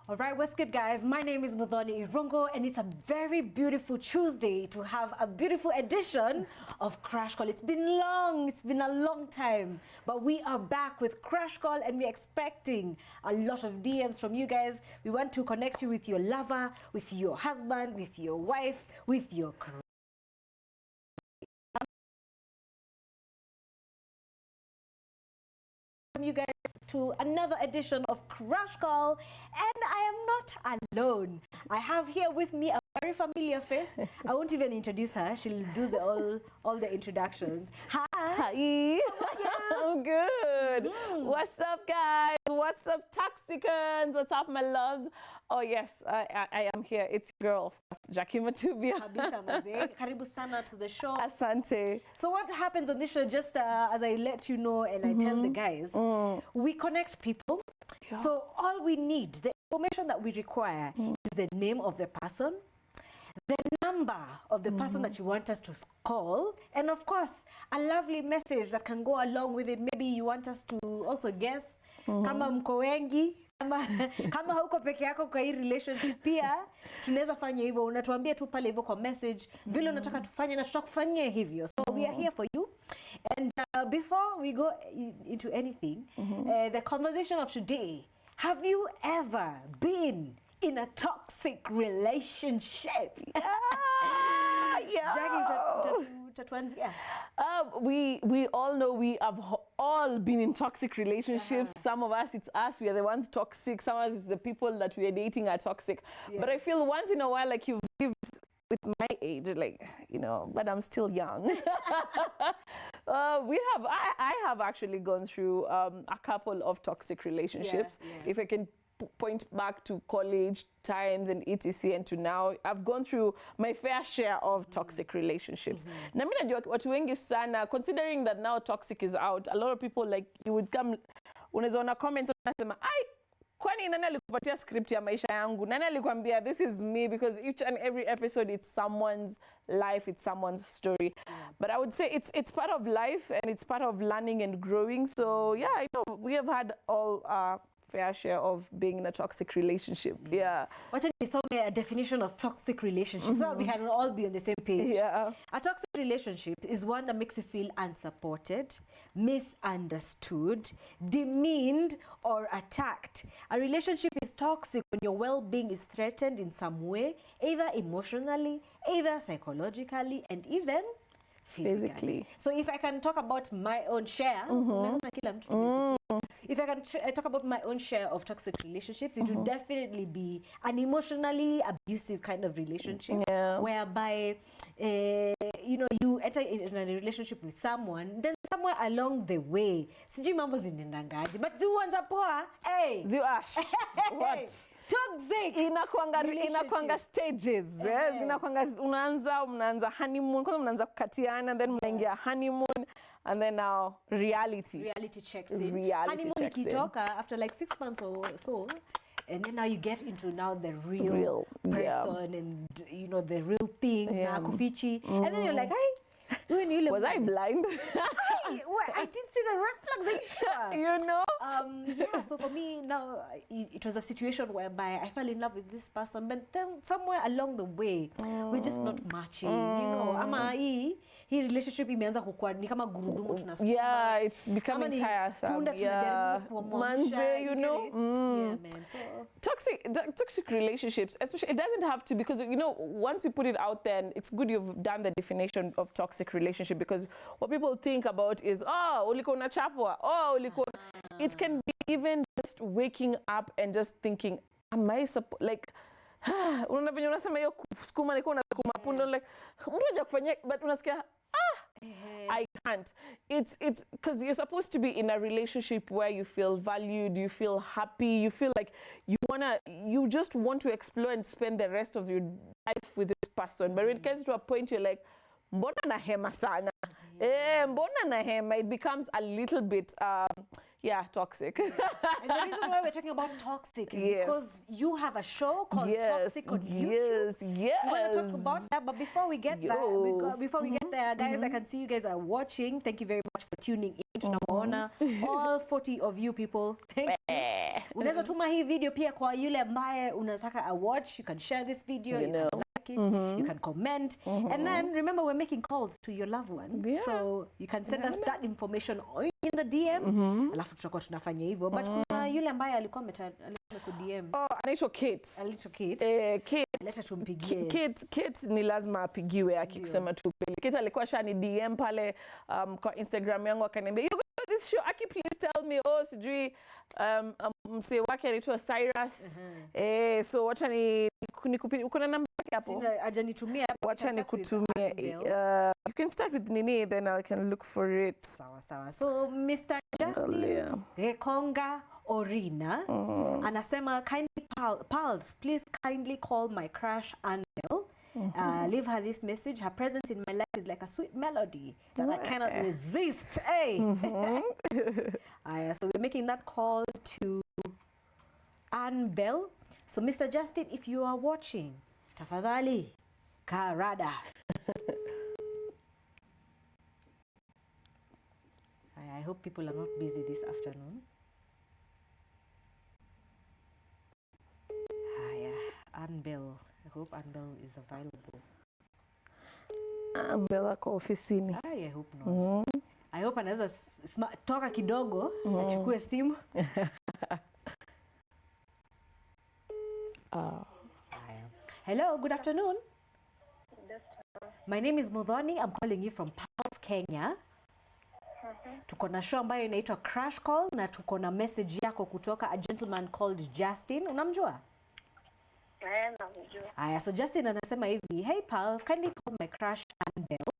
All right, what's good, guys? My name is Muthoni Irungo, and it's a very beautiful Tuesday to have a beautiful edition of Crash Call. It's been a long time, but we are back with Crash Call, and we're expecting a lot of DMs from you guys. We want to connect you with your lover, with your husband, with your wife, with your career. You guys to another edition of Crash Call, and I am not alone. I have here with me a very familiar face. I won't even introduce her. She'll do all the introductions. Hi. Hi. I'm good. What's up, guys? What's up, Toxicans? What's up, my loves? Oh yes, I am here. It's your girl, of course, Jackie Matubia. Karibu sana to the show. Asante. So what happens on this show, just as I let you know and I tell the guys, we connect people. Yeah. So all we need, the information that we require is the name of the person, the number of the person that you want us to call, and of course, a lovely message that can go along with it. Maybe you want us to also guess, kama mko wengi, kama hauko peke yako kwa hii relationship pia, tunaweza fanya hivyo. Unatuambia tu pale hivyo kwa message, vile unataka tufanye na tutakufanyia hivyo. So we are here for you. And before we go into anything, the conversation of today, have you ever been in a toxic relationship? We all know we have all been in toxic relationships. Some of us, it's us, we are the ones toxic. Some of us, it's the people that we are dating are toxic. But I feel once in a while, like you've lived with my age, like, you know, but I'm still young. I have actually gone through a couple of toxic relationships. If I can point back to college times and etc. and to now, I've gone through my fair share of toxic relationships. Na mimi najua watu wengi sana, considering that now toxic is out, a lot of people, like, you would come, unaweza ona comments unasema, ai, kwani nani alikupatia script ya maisha yangu? Nani alikwambia this is me? Because each and every episode, it's someone's life, it's someone's story. But I would say it's part of life and it's part of learning and growing. So yeah, I know we have had all fair share of being in a toxic relationship. What is a definition of toxic relationship? So we can all be on the same page. A toxic relationship is one that makes you feel unsupported, misunderstood, demeaned, or attacked. A relationship is toxic when your well-being is threatened in some way, either emotionally, either psychologically, and even physically. So if I can talk about my own share, if I can talk about my own share of toxic relationships, it would definitely be an emotionally abusive kind of relationship, whereby you know, you enter in a relationship with someone, then somewhere along the way, sijui mambo zinaendangaje, but ziwanza poa, hey, what? Toxic inakwanga stages. Zinakwanga mnaanza honeymoon, kwanza mnaanza kukatiana, then mnaingia honeymoon, and then now reality checks in. Honeymoon ikitoka after like 6 months or so, and then now you get into now the real person and you know the real thing, kufichi, and then you're like, hey, was I blind? I didn't see the red flags. Sure? You know? So for me now, it was a situation whereby I fell in love with this person, but then somewhere along the way, we're just not matching. You know, ama hii relationship imeanza kukua ni kama gurudumu tunasukuma. Yeah, it's becoming tiresome. Manze, you know? Man. So toxic relationships, especially, it doesn't have to, because, you know, once you put it out there, it's good you've done the definition of toxic relationship, because what people think about is, oh, ulikuwa unachapwa, oh, ulikuwa... It can be even just waking up and just thinking, am I like, unavyo unasema hiyo kusukuma niko unasukuma pundo, like mtu hajakufanyia, but unasikia I can't. It's because you're supposed to be in a relationship where you feel valued, you feel happy, you feel like you just want to explore and spend the rest of your life with this person. But when it comes to a point, you're like, mbona nahema sana? Mbona nahema? It becomes a little bit toxic. And the reason why we're talking about toxic is because you have a show called Toxic on YouTube. We want to talk about that, but before we get there, guys, I can see you guys are watching. Thank you very much for tuning in tunawaona. All 40 of you people, thank you. Unaweza tuma hii video pia kwa yule ambaye unataka a watch. You can share this video, you can like it, you can comment. And then remember, we're making calls to your loved ones. So you can send us that information in the DM. Alafu tutakuwa tunafanya hivyo. But kuna yule ambaye alikuwa DM. Oh, anaitwa Kate. Kate. Leta tumpigie. Kate ni lazima apigiwe akikusema tu kweli. Kate alikuwa shani DM pale kwa Instagram yangu akaniambia, "You got this show, Aki, please tell me." Oh, sijui msee wake anaitwa Cyrus. So wacha kuna namba yake hapo. Sina hajanitumia. Wacha nikutumie. You can start with Nini, then I can look for it. Sawa. So Mr. Justin Rekonga Orina anasema, kindly pals, please kindly call my crush Annabelle. Leave her this message. Her presence in my life is like a sweet melody that I cannot resist. Hey. So we're making that call to Annabelle. So Mr. Justin, if you are watching, tafadhali karada. I hope people are not busy this afternoon. Annabelle. I hope Annabelle is available. Annabelle ako ofisini. I hope not. I hope anaweza toka kidogo achukue simu. Hello, good afternoon. Good afternoon. My name is Mudhoni. I'm calling you from Pals, Kenya. Tuko na show ambayo inaitwa Crash Call na tuko na message yako kutoka a gentleman called Justin. Unamjua? Namjua. So Justin anasema hivi, "Hey pal, kindly call my crush Annabelle.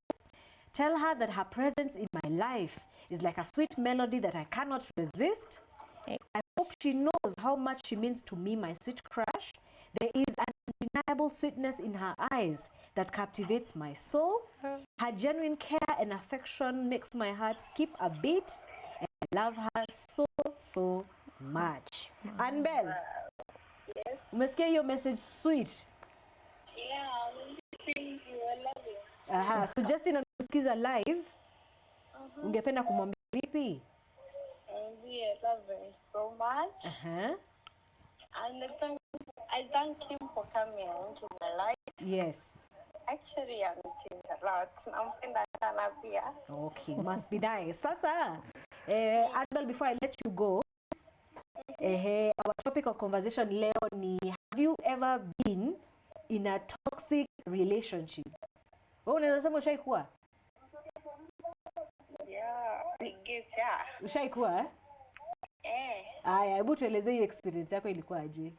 Tell her that her presence in my life is like a sweet melody that I cannot resist. I hope she knows how much she means to me, my sweet crush. There is an undeniable sweetness in her eyes that captivates my soul. Her genuine care and affection makes my heart skip a beat, and I love her so much." Annabelle, Yes. umesikia hiyo message sweet? Yeah, you. I love you. So Justin anakusikiza live. Ungependa kumwambia vipi? I love him so much. And I thank him for coming into my life. Yes. Actually, I'm changed a lot. Nampenda sana pia. Okay, must be nice. Sasa, Annabelle, before I let you go, our topic of conversation leo ni, have you ever been in a toxic relationship? Wewe unaweza sema ushaikuwa? Yeah, I guess yeah. Ushaikuwa? Aya, hebu tueleze hiyo experience yako ilikuwaje?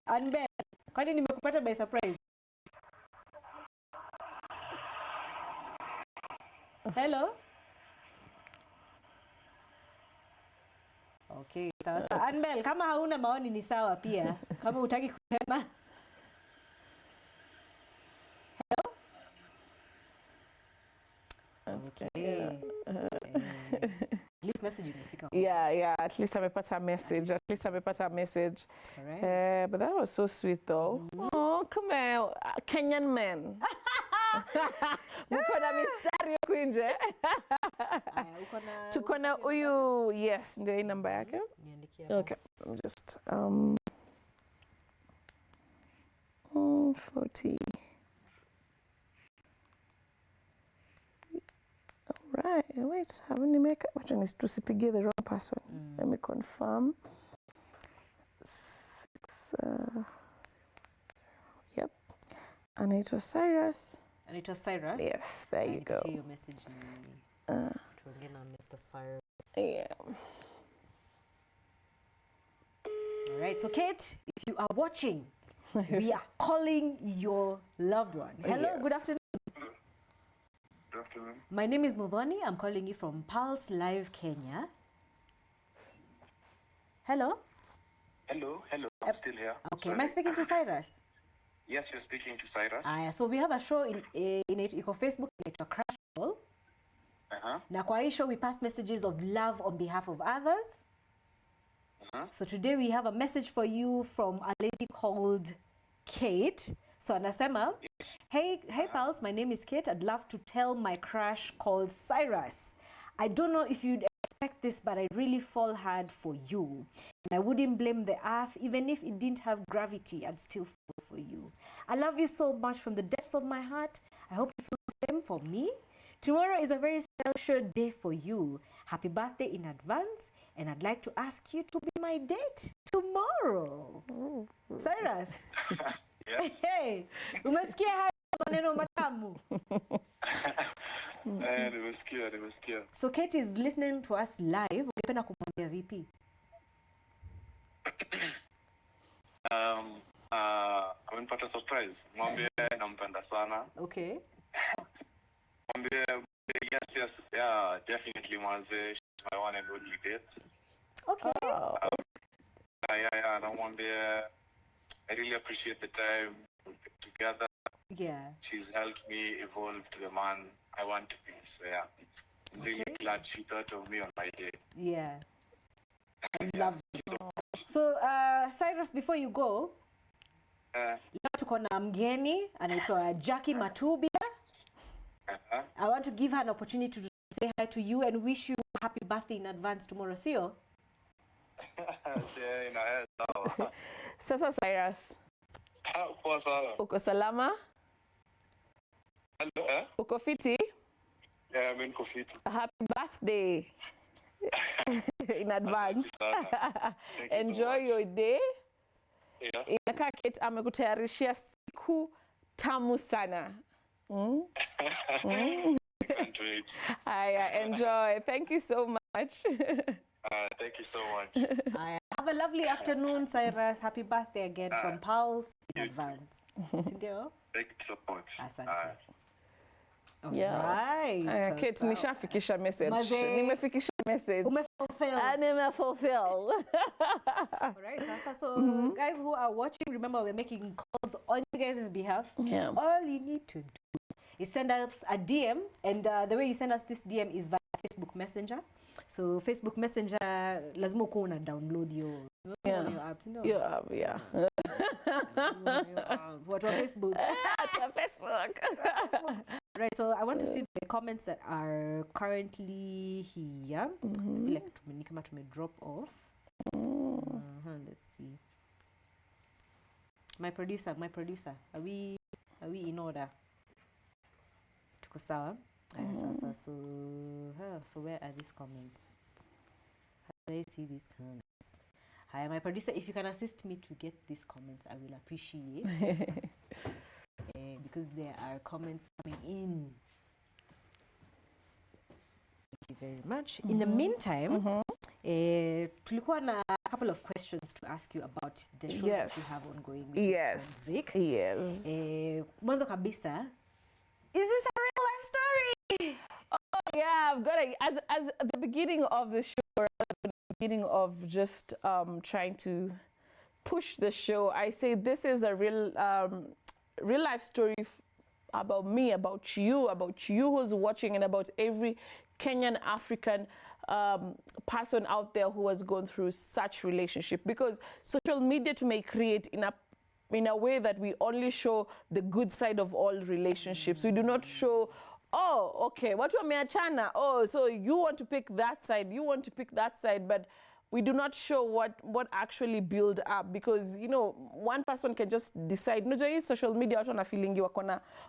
Annabelle, kwani nimekupata by surprise? Hello? Okay, sawa. Annabelle, kama hauna maoni ni sawa pia. Kama hutaki kusema. Hello? Okay. At least message imefika. Yeah, at least amepata a message. Correct. But that was so sweet though. Oh, come on, Kenyan men. Mko na mistari huku nje. Tuko na huyu, yes, ndio hii namba yake. Okay, I'm just 40. Right, wait, haven't you make which one is tusipige the wrong person? Let me confirm. 6 yep. Anaitwa Cyrus. Yes, there you go. Your message tuongee na Mr. Cyrus. Yeah. All right, so Kate, if you are watching, we are calling your loved one. Hello, Yes. good afternoon. Good afternoon. My name is Mudhoni. I'm calling you from Pulse Live, Kenya. Hello? Hello. I'm still here. Okay, am I speaking to Cyrus? Yes, you're speaking to Cyrus. So we have a show in iko Facebook, inaitwa Crash Call. Na kwa hii show we pass messages of love on behalf of others. So today we have a message for you from a lady called Kate. So anasema, hey pals, my name is Kate. I'd love to tell my crush called Cyrus. I don't know if you'd expect this, but I really fall hard for you. And I wouldn't blame the earth, even if it didn't have gravity, I'd still fall for you. I love you so much from the depths of my heart. I hope you feel the same for me. Tomorrow is a very special day for you. Happy birthday in advance, and I'd like to ask you to be my date tomorrow. Cyrus. Yes. Hey, umesikia haya maneno matamu? Nimesikia. So Kate is listening to us live. Ungependa kumwambia vipi? Amenipata surprise. Mwambie nampenda sana. Okay. Mwambie yes, yeah, definitely manze. She's my one and only date. Okay. Yeah, namwambie I really appreciate the time we get together. Yeah. She's helped me evolve to the man I want to be. So yeah, I'm really glad she thought of me on my day. Yeah. I love it. So Cyrus, before you go, leo tuko na mgeni anaitwa Jackie Matubia. I want to give her an opportunity to say hi to you and wish you a happy birthday in advance tomorrow. Sio? Sasa Cyrus. Poa sana. Uko salama? Hello, Uko fiti? Yeah, I'm in Kofiti. Happy birthday in advance. Enjoy your day. Yeah. Inakaa Kate amekutayarishia siku tamu sana. Can't wait. Haya, enjoy. Thank you so much. Thank you so much. Have a lovely afternoon, Cyrus. Happy birthday again from Pulse in advance. Sindio? Thank you so much. Asante. Yeah. Kate, nishafikisha message. Nimefikisha message. Nimefulfill. Alright, so guys who are watching, remember we're making calls on you guys' behalf. Yeah. All you need to do is send us a DM, and the way you send us this DM is via Facebook Messenger. So Facebook Messenger, lazima ukuwe una download your app, you know? Your app, yeah. What on Facebook? Facebook. Right, so I want to see the comments that are currently here. I feel like tume drop off. Let's see. My producer, are we in order? Tuko sawa? So where are these comments? How do I see these comments? Hi, my producer, if you can assist me to get these comments, I will appreciate. Because there are comments coming in. Thank you very much. In the meantime, tulikuwa na a couple of questions to ask you about the show that you have ongoing, which is music. Yes. Mwanzo kabisa, is this a real life story? Oh yeah, I've got as at the beginning of the show, or at the beginning of just trying to push the show, I say this is a real life story about me, about you who's watching, and about every Kenyan African person out there who has gone through such relationship. Because social media may create in a way that we only show the good side of all relationships. We do not show, oh, okay, watu wameachana, oh, so you want to pick that side, but we do not show what actually build up, because you know one person can just decide. No, social media watu wana feelingi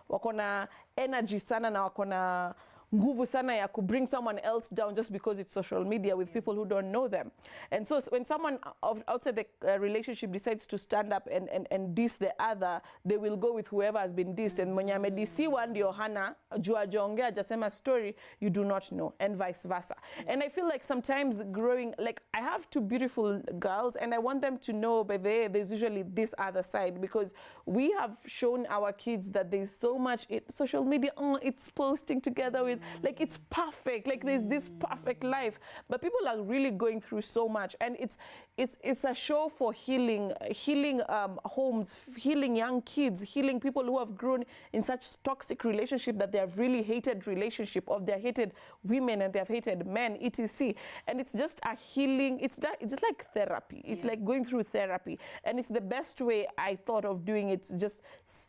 wakona energy sana na wakona nguvu sana ya ku bring someone else down just because it's social media with people who don't know them. And so when someone outside the relationship decides to stand up and diss the other, they will go with whoever has been dissed. And mwenye amedisiwa ndio hana jua jongea jasema story, you do not know, and vice versa. And I feel like sometimes growing, like I have two beautiful girls and I want them to know, but there's usually this other side, because we have shown our kids that there's so much in social media. Oh, it's posting together with like it's perfect, like there's this perfect life, but people are really going through so much, and it's a show for healing homes, healing young kids, healing people who have grown in such toxic relationship that they have really hated relationship, or they have hated women and they have hated men, etc. And it's just a healing, it's just like therapy. It's like going through therapy, and it's the best way I thought of doing it. It's just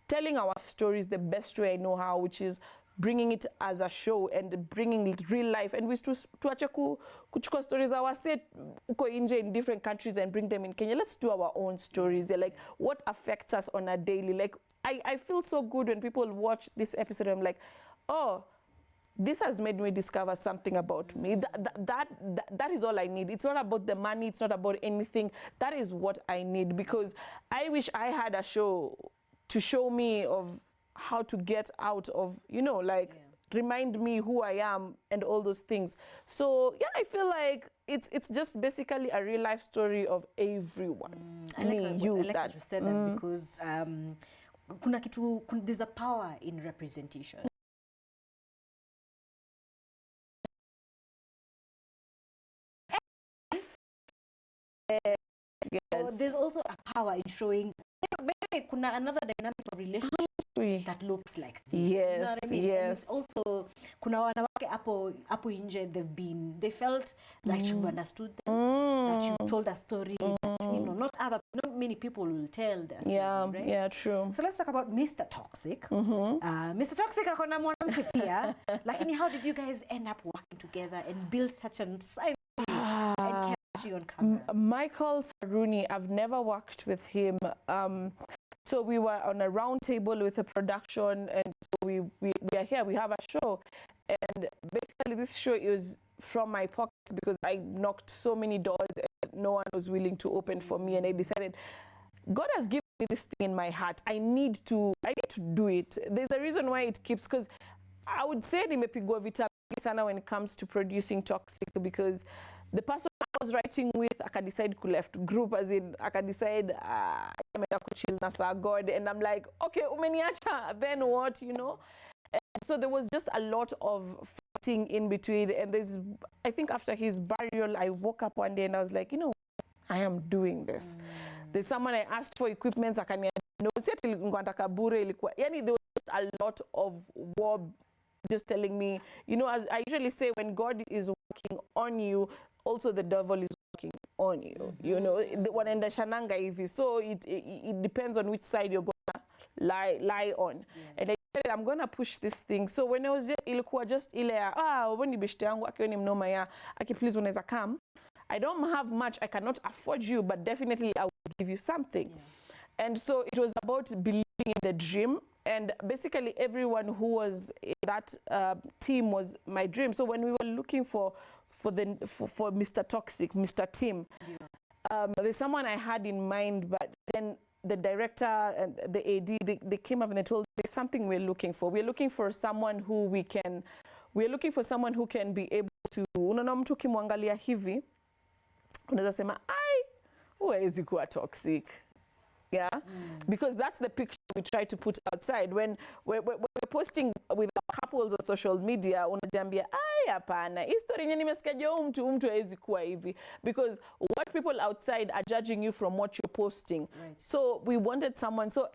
telling our stories the best way I know how, which is bringing it as a show and bringing it real life. And we tuache kuchukua stories our set uko inje in different countries and bring them in Kenya. Let's do our own stories. They're like what affects us on a daily. Like I feel so good when people watch this episode. I'm like, oh, this has made me discover something about me. That is all I need. It's not about the money. It's not about anything. That is what I need, because I wish I had a show to show me of how to get out of, remind me who I am and all those things. So yeah, I feel like it's just basically a real life story of everyone. I like that you said that, because there's a power in representation. Yes. So there's also a power in showing kuna another dynamic of relationship that looks like this. Yes, you know what I mean? yes. And also kuna wanawake hapo inje, they felt like you've understood them, that you told a story that not many people will tell their story, right? Yeah, true. So let's talk about Mr. Toxic. Mr. Toxic akona mwanamke pia, lakini how did you guys end up working together and build such an and chemistry on camera? Michael Saruni, I've never worked with him. So we were on a round table with a production, and so we are here, we have a show. And basically this show is from my pocket, because I knocked so many doors and no one was willing to open for me, and I decided God has given me this thing in my heart. I need to do it. There's a reason why it keeps, because I would say nimepigwa vita sana when it comes to producing Toxic, because the person I was writing with, I can decide to left group, as in I can decide I'm chill na God, and I'm like, okay, umeniacha, then what, And so there was just a lot of fighting in between, and I think after his burial, I woke up one day and I was like, I am doing this. There's someone I asked for equipment, I can there was just a lot of war just telling me, as I usually say, when God is working on you, also the devil is working on you. Wanaenda shananga hivi. So it depends on which side you're gonna lie on. And I said, I'm gonna push this thing. So when I was there, ilikuwa just ile when beshte yangu akioni mnoma ya please unaweza come. I don't have much, I cannot afford you, but definitely I will give you something. And so it was about believing in the dream. And basically everyone who was in that team was my dream. So when we were looking for Mr. Toxic, Mr. Tim, there's someone I had in mind, but then the director and the AD, they came up and they told me there's something we're looking for. We're looking for someone who can be able to, unaona mtu kimwangalia hivi, unaweza sema, huwezi kuwa toxic. Yeah, because that's the picture we try to put outside. When we're posting with our couples on social media, unajambia, hapana, history yenye nimesikia mtu hawezi kuwa hivi, because what people outside are judging you from what you're posting. Right. So we wanted someone. So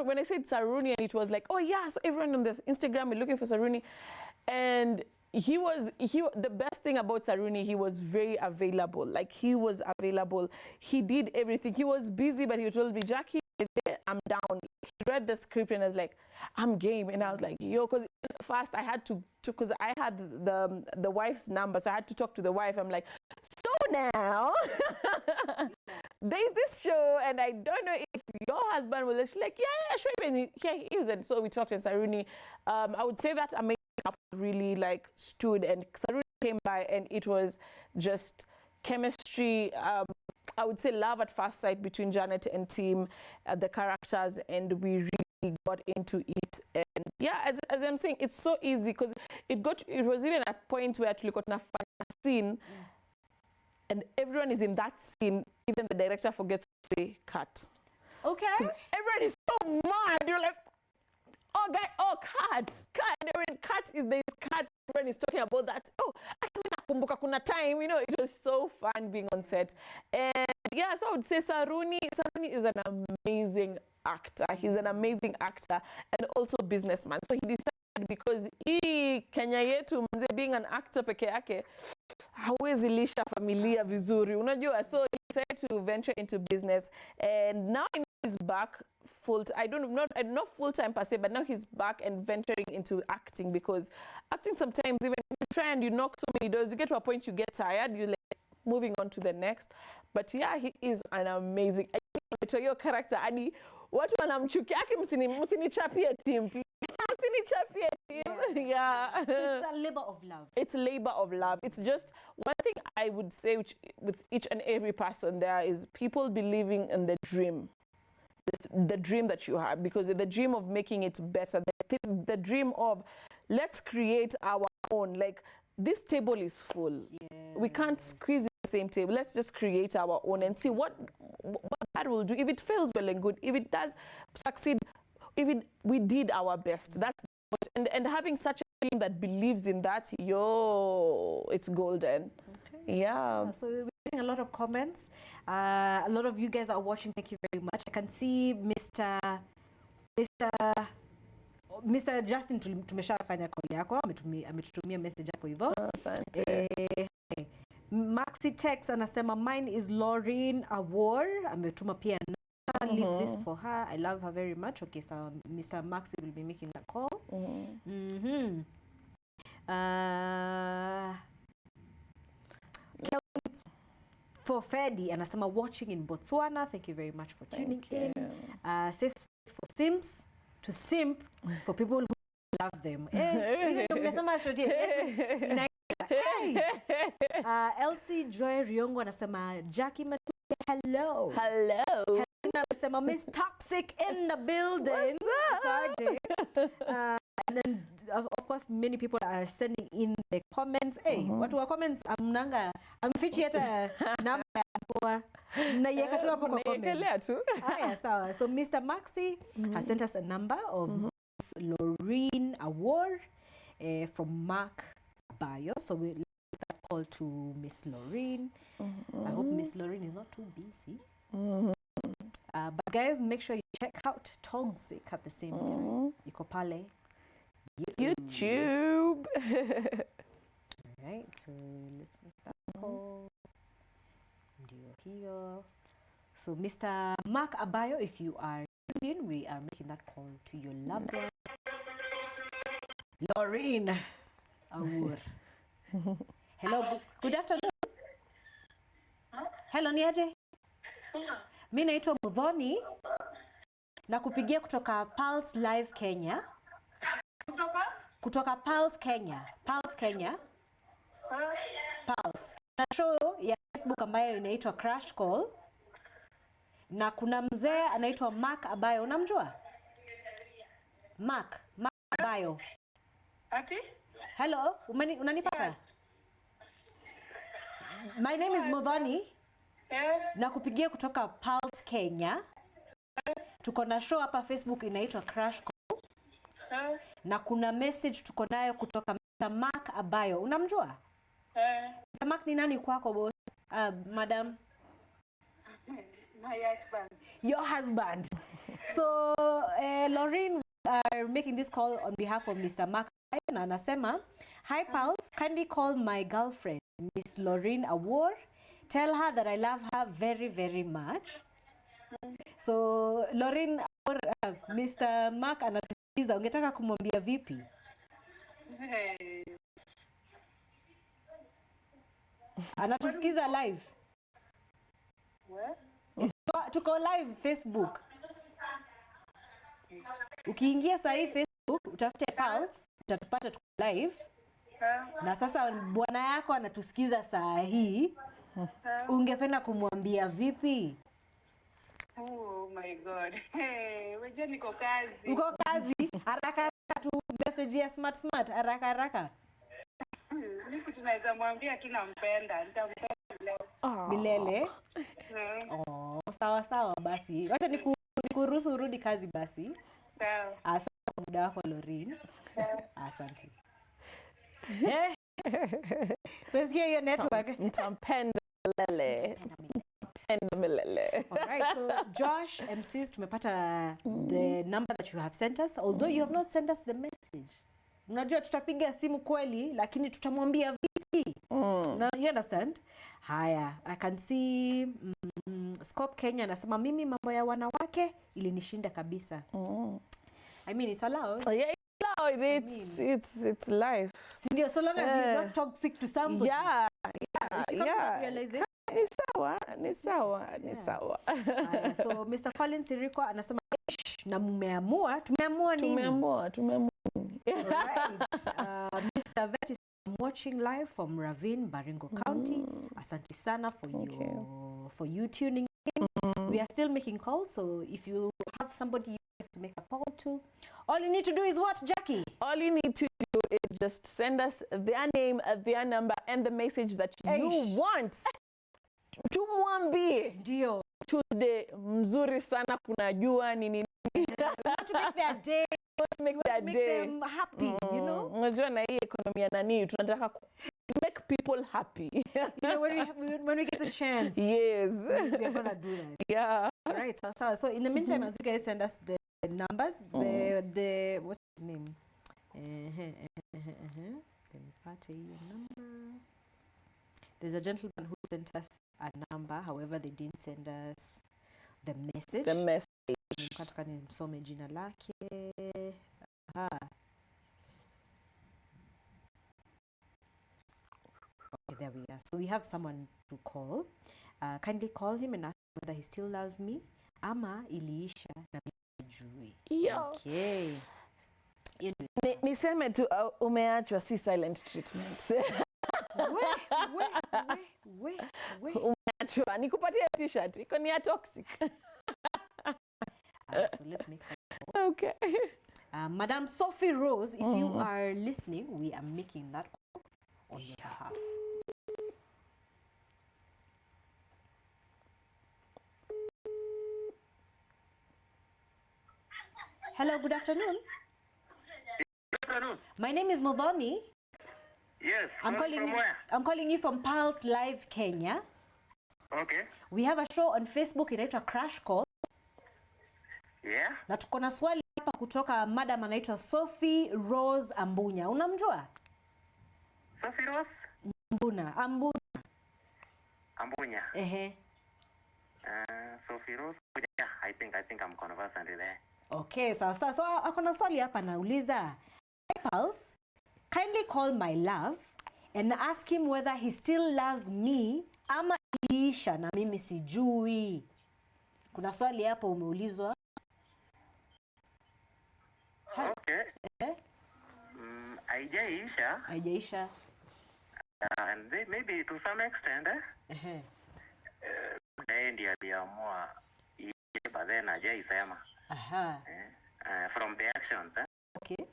when I said Saruni, and it was like, oh yeah, so everyone on the Instagram is looking for Saruni, and the best thing about Saruni, he was very available. Like, he was available. He did everything. He was busy, but he told me, Jackie, I'm down. He read the script and I was like, I'm game. And I was like, yo, because first I had to because I had the wife's number, so I had to talk to the wife. I'm like, so now there's this show, and I don't know if your husband will. She's like, yeah, sure, and here he is. And so we talked, and Saruni, I would say that amazing couple really like stood, and Saruni came by, and it was just chemistry. I would say love at first sight between Janet and Tim, the characters, and we really got into it. And yeah, as I'm saying, it's so easy because it was even a point where tulikuwa tunafanya scene, and everyone is in that scene, even the director forgets to say cut. Okay. Everyone is so mad. You're like, Oh, guy, oh, cat. Cat is this cat when he's talking about that. Oh, nakumbuka kuna time, you know, it was so fun being on set. And yeah, so I would say Saruni is an amazing actor. He's an amazing actor and also businessman. So he decided, because Kenya yetu mzee, being an actor peke yake hawezi lisha familia vizuri, unajua. So he decided to venture into business, and now he's back not full time per se, but now he's back and venturing into acting, because acting sometimes, even if you try and you knock so many doors, you get to a point you get tired, you like moving on to the next. But yeah, he is an amazing your character. Adi watu wanamchukia yake, msinichapie team. Msinichapie team. Yeah. So it's a labor of love. It's a labor of love. It's just one thing I would say with each and every person there is people believing in the dream. The dream that you have, because the dream of making it better, the dream of let's create our own, like this table is full, we can't squeeze the same table, let's just create our own and see what that will do. If it fails, well and good. If it does succeed, we did our best. That's what, and having such a team that believes in that, it's golden. Okay. Yeah. So we're getting a lot of comments. A lot of you guys are watching. Thank you very much. I can see Mr. Justin tumeshafanya call yako, ametutumia message hapo hivyo. Asante. Maxi text anasema mine is Lauren Awar, ametuma pia na leave this for her. I love her very much. Okay, so Mr. Maxi will be making that call. For Fedi anasema watching in Botswana. Thank you very much for tuning in. Safe space for Sims to simp for people who love them. Elsie Joy Riongo anasema Jackie Matubia, hello. Hello. Anasema Miss Toxic in the building. And then of course many people are sending in the comments. Hey, watu wa comments amnanga amfichi hata namba hapo na yeka tu hapo kwa comments. Haya, sawa. So Mr. Maxi has sent us a number of Miss Lauren Award from Mark Bayo. So we'll let that call to Miss Lauren. I hope Miss Lauren is not too busy. But guys, make sure you check out Toxic at the same time. Iko pale YouTube. Alright, so let's make that call. Ndio hiyo. So Mr. Mark Abayo, if you are tuned in, we are making that call to your loved one. Lauren Awur. Hello, good afternoon. Hello, niaje? Mimi naitwa Mudhoni na kupigia kutoka Pulse Live Kenya. Kutoka Pulse Kenya. Pulse Kenya. Pulse. Na show ya Facebook ambayo inaitwa Crash Call. Na kuna mzee anaitwa Mark Abayo. Unamjua? Mark Abayo. Ati? Hello, unanipata? My name is Mudhoni. Na kupigia kutoka Pulse Kenya. Tuko na show hapa Facebook inaitwa Crash Call. Na kuna message tuko nayo kutoka Mr. Mark Abayo. Unamjua? Mr. Mark ni nani kwako boss? Madam? My husband. Your husband. So, Lauren are making this call on behalf of Mr. Mark Abayo. Na anasema, hi Pulse, kindly call my girlfriend, Miss Lauren Award. Tell her that I love her very, very much. So, Lauren, Mr. Mark anatusikiza, ungetaka kumwambia vipi? Anatusikiza live. Tuko live Facebook. Ukiingia sasa hivi Facebook, utafute Pulse, utatupata tuko live. Na sasa bwana yako anatusikiza saa hii. Ungependa kumwambia vipi? Oh my God. Wewe niko kazi. Uko kazi? Haraka tu message ya smart haraka. Mimi tunaweza mwambia tunampenda. Nitampenda leo. Milele. Sawa basi. Wacha nikuruhusu urudi kazi basi. Sawa. Asante kwa muda wako Lorin. Asante. Tusikie hiyo network. Mtampenda milele. Mtampenda milele. All right, so Josh, MCs, tumepata the number that you have sent us, although you have not sent us the message. Unajua tutapiga simu kweli, lakini tutamwambia vipi? Now, you understand? Haya, I can see Scope Kenya anasema mimi mambo ya wanawake ilinishinda kabisa. I mean, it's allowed. Yeah, it's allowed. It's life. Sindio, so long as you're not toxic to somebody. Yeah. Ni sawa. So Mr. Colin Siriko anasema na tumeamua nini? Tumeamua. Right. Mr. Vet is watching live from Ravin, Baringo County. Asante sana for you tuning in. We are still making calls, so if you have somebody you want to make a call to, all you need to do is what, Jackie? All you need to do is just send us their name, their number, and the message that you want. Tumwambie ndio Tuesday mzuri sana, kuna jua nini. To make their day. To make them happy, you know. Unajua na hii ekonomia nani tunataka make people happy. You know, when we get the chance. Yes. We are going to do that. Yeah. All right. So in the meantime, as you guys send us the numbers, the what's his name? Number. There's a gentleman who sent us a number. However, they didn't send us the message. The message. Nataka nimsome jina lake. Aha. Okay, there we are. So we have someone to call. Kindly call him and ask whether he still loves me. Ama iliisha na mimi. Okay. Niseme tu umeachwa, si silent treatment. We. Umeachwa. Nikupatie t-shirt. Iko ni ya toxic. So let's make that call. Okay. Madam Sophie Rose, if you are listening, we are making that call on your behalf. Hello, good afternoon. Good afternoon. My name is Modoni. Yes. I'm calling you from Pulse Live Kenya. Okay. We have a show on Facebook inaitwa Crash Call. Yeah. Na tuko na swali hapa kutoka madam anaitwa Sophie Rose Ambunya. Unamjua? Sophie Rose? Ambunya. Ehe. Sophie Rose. Yeah, I think I'm conversant there. Okay, so akona swali hapa nauliza. Hey, Pulse, kindly call my love and ask him whether he still loves me ama iliisha na mimi sijui. Kuna swali hapo umeulizwa. Okay. Haijaisha. And they, maybe to some extent, ndiye aliamua but then hajaisema. From the actions. Okay.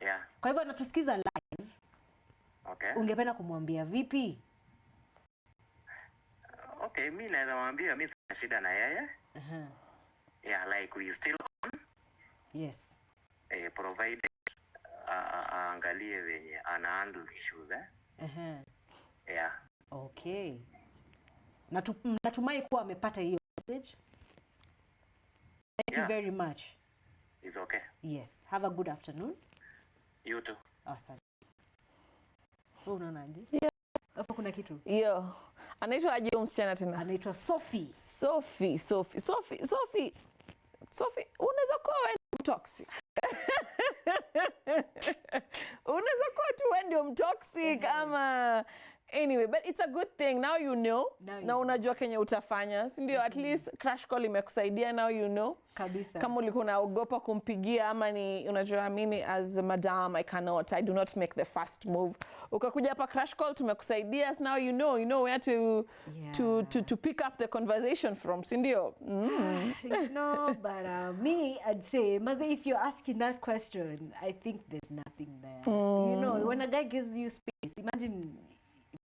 Yeah. Kwa hivyo anatusikiza live. Okay. Ungependa kumwambia vipi? Okay, mimi naweza mwambia mimi sina shida na yeye. Yeah, like we still on. Yes. Provided angalie venye ana handle issues Yeah. Okay. Natumai kuwa amepata hiyo message. Thank you very much. It's okay. Yes. Have a good afternoon. You too. Awesome. Unaonaje? Yeah. Hapo kuna kitu. Yo. Anaitwa aje msichana tena? Anaitwa Sophie. Sophie, unaweza kuwa wewe ndio toxic. Unaweza kuwa tu wewe ndio toxic ama anyway, but it's a good thing. Now you know. Na unajua kenye utafanya. Si ndio? At least Crash Call imekusaidia, now you know. Kabisa. Kama ulikuwa unaogopa kumpigia ama ni unajua mimi as madam I do not make the first move. Ukakuja hapa Crash Call tumekusaidia, so now you know where to pick up the conversation from. Si ndio? You know, but me I'd say, mother, if you're asking that question, I think there's nothing there. You know, when a guy gives you space, imagine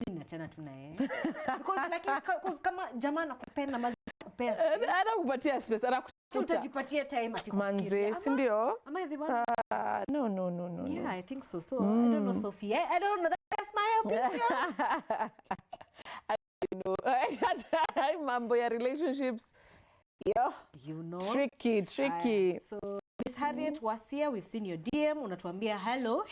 nachana tu na yeye. Because kama jamaa anakupenda mazuri kupea space. Anakupatia space, utajipatia time ati manze, si ndio? Am I the one? No. Yeah, I think so. So I don't know, Sophie. I don't know. That's my opinion. I don't know. Mambo ya relationships. Yeah. You know. Tricky. So Miss Harriet Wasia, we've seen your DM. Unatuambia hello.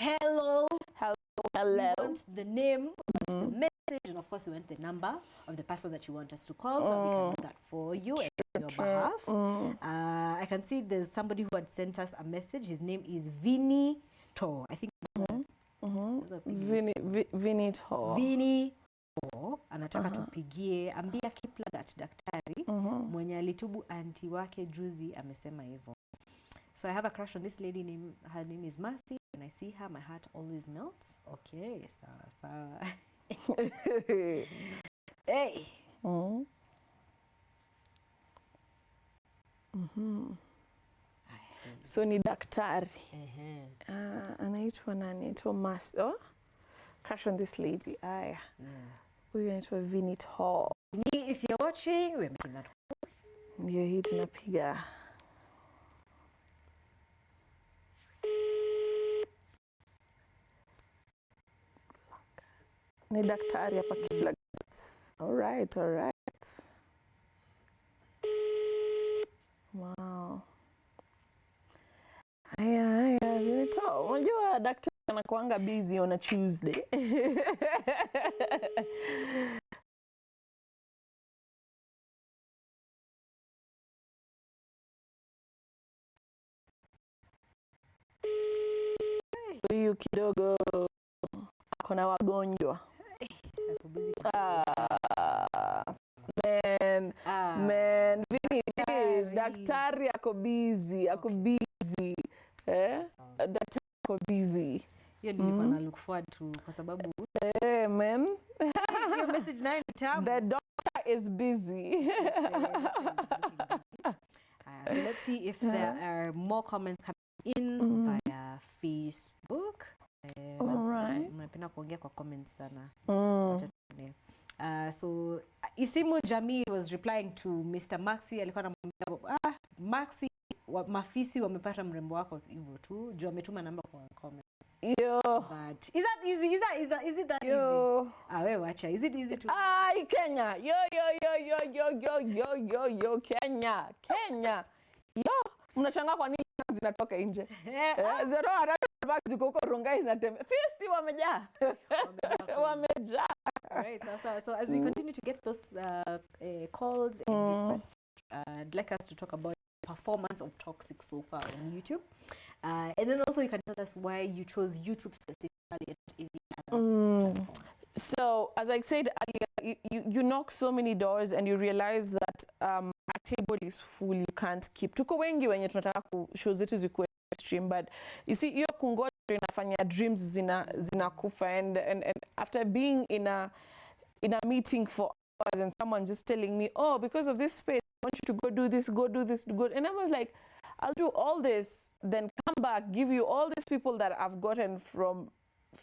We want the name, we want the message, and of course we want the number of the person that you want us to call, so we can do that for you and on your behalf. I can see there's somebody who had sent us a message. His name is Vinny To. I think Vinny To. Vinny To anataka tupigie, ambia Kiplagat daktari mwenye alitubu anti wake juzi amesema hivyo. So I have a crush on this lady name. Her name is Mercy. When I see her, my heart always melts. Okay, so. Hey. So ni daktari. Anaitwa nani? Thomas. Oh? Crush on this lady. Aya. Huyu anaitwa Vinny To. If you're watching, we're making that. Ndio hii tunapiga. Ni daktari hapa Kiplagat. All right. Wow. Haya, Vinny To. Unajua daktari anakuanga busy on a Tuesday. Huyu kidogo akona wagonjwa. Man, Vinny, daktari ako busy. Daktari ako busy. Hiyo nilikuwa na look forward to kwa sababu man. Your message now in time. The doctor is busy. So let's see if there are more comments coming in via Facebook. All right. Napenda kuongea kwa comments sana. So Isimu Jamii was replying to Mr. Maxi. Alikuwa anamwambia Maxi, mafisi wamepata mrembo wako hivyo tu. Juu ametuma namba kwa comment. Yo. But is that easy? Is it that Yo. easy? Wewe wacha. Is it easy to? Kenya. Yo, Kenya. Yo. Mnashangaa kwa nini zinatoka nje? Zero haraka ziko huko Rongai zinatembea. Fisi wamejaa. Wamejaa. All right. So as we continue to get those calls and requests, I'd like us to talk about the performance of Toxic so far on YouTube. And then also you can tell us why you chose YouTube specifically in the other platform. So as I said earlier, you knock so many doors and you realize that a table is full, you can't keep. Tuko wengi wenye tunataka show zetu zikuwe stream, but you see hiyo kungoja inafanya dreams zinakufa and after being in a meeting for hours and someone just telling me, oh, because of this space I want you to go do this, and I was like, I'll do all this, then come back, give you all these people that I've gotten from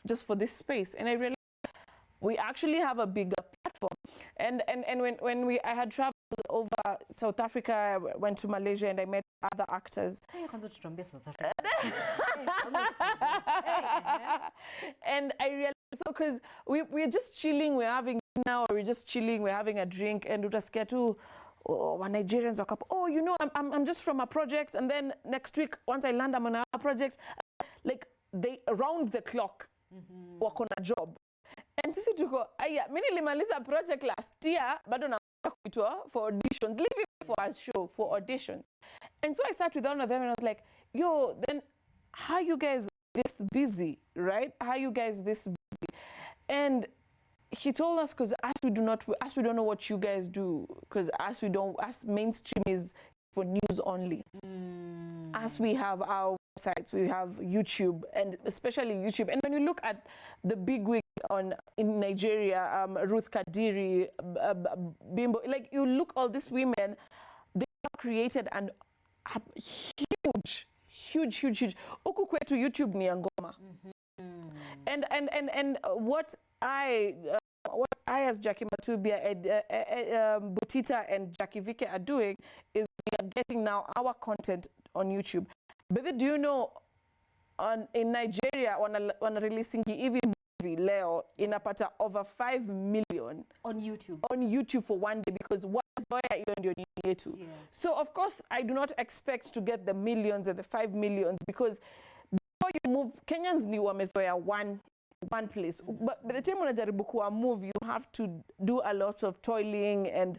just for this space. And I realized we actually have a bigger platform. And when I had traveled over South Africa, I went to Malaysia and I met other actors. And I realized, so because we're just chilling, we're having dinner, we're just chilling, we're having a drink, and utasikia tu Nigerians wake up, oh, you know, I'm just from a project, and then next week once I land I'm on a project, like they around the clock wako na job. And sisi tuko mimi nilimaliza project last year bado na kuitwa for auditions, leave it for a show for auditions. And so I sat with one of them and I was like, yo, then how you guys this busy, right? How you guys this busy? And he told us, because as we don't know what you guys do, because as mainstream is for news only. As we have our websites, we have YouTube, and especially YouTube. And when you look at the big wigs in Nigeria, Ruth Kadiri, Bimbo, like you look all these women, they are created and huge. Huku kwetu YouTube ni ngoma. And what I what I as Jackie Matubia, Butita and Jackie Vike are doing is we are getting now our content on YouTube. But do you know, in Nigeria, when releasing even movie Leo inapata over 5 million on YouTube. On YouTube for one day, because what yetu. Yeah. So of course I do not expect to get the millions and the 5 millions, because before you move, Kenyans ni wamezoea one place. But by the time unajaribu kuwa move, you have to do a lot of toiling and